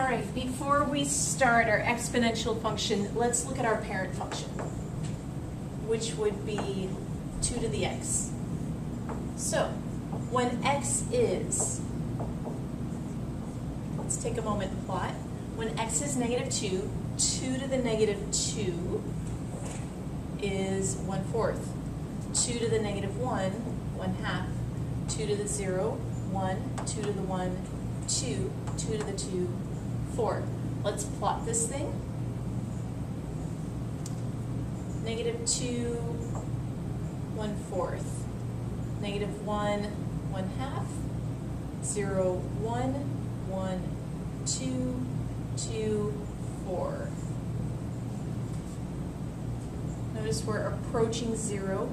right, before we start our exponential function, let's look at our parent function, which would be 2 to the x. So, when x is, let's take a moment and plot. When x is negative 2, 2 to the negative 2 is 1/4. 2 to the negative 1, 1/2. 2 to the 0, 1. 2 to the 1, 2. 2 to the 2, 4. Let's plot this thing. Negative 2, 1/4. Negative 1, 1/2. 0, 1, 1, 2, 2, 4. Notice we're approaching 0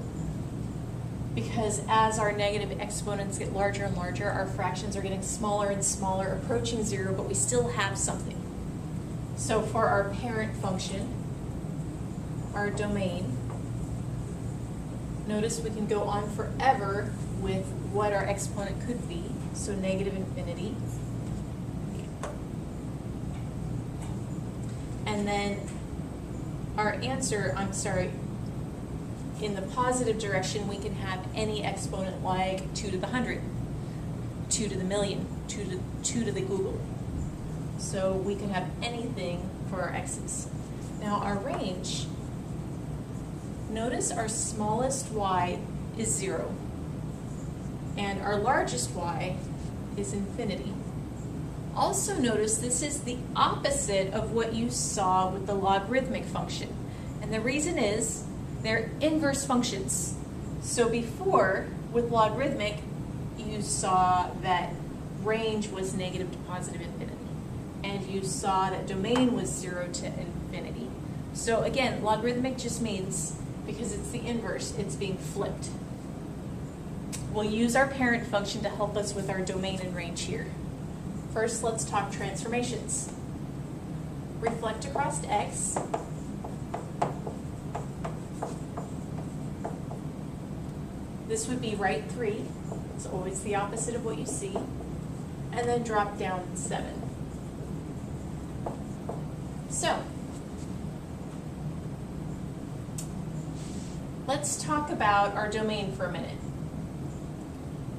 because as our negative exponents get larger and larger, our fractions are getting smaller and smaller, approaching 0, but we still have something. So for our parent function, our domain, notice we can go on forever with what our exponent could be, so negative infinity. And then our answer, in the positive direction, we can have any exponent like 2 to the 100, 2 to the million, 2 to the Google. So we can have anything for our x's. Now our range, notice our smallest y is 0, and our largest y is infinity. Also notice this is the opposite of what you saw with the logarithmic function. And the reason is they're inverse functions. So before, with logarithmic, you saw that range was negative to positive infinity. And you saw that domain was 0 to infinity. So again, logarithmic just means, because it's the inverse, it's being flipped. We'll use our parent function to help us with our domain and range here. First, let's talk transformations. Reflect across x. This would be right 3. It's always the opposite of what you see. And then drop down 7. So, let's talk about our domain for a minute.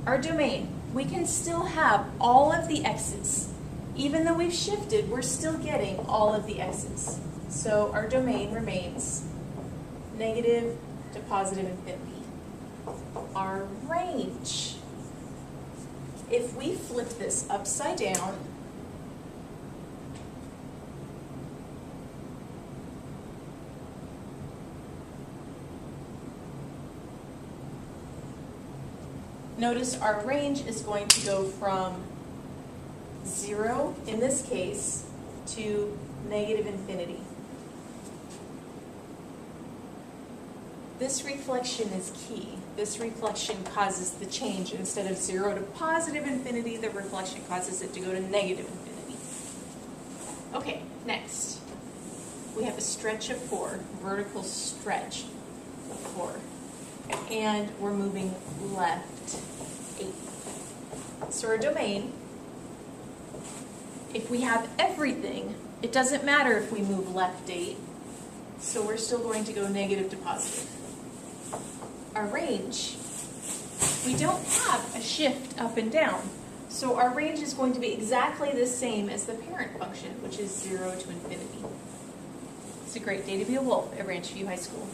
Our domain, we can still have all of the x's. Even though we've shifted, we're still getting all of the x's. So our domain remains negative to positive infinity. Our range, if we flip this upside down, notice our range is going to go from 0, in this case, to negative infinity. This reflection is key. This reflection causes the change. Instead of 0 to positive infinity, the reflection causes it to go to negative infinity. Okay, next. We have a stretch of 4, vertical stretch of 4. And we're moving left 8. So our domain, if we have everything, it doesn't matter if we move left 8, so we're still going to go negative to positive. Our range, we don't have a shift up and down, so our range is going to be exactly the same as the parent function, which is 0 to infinity. It's a great day to be a wolf at Ranch View High School.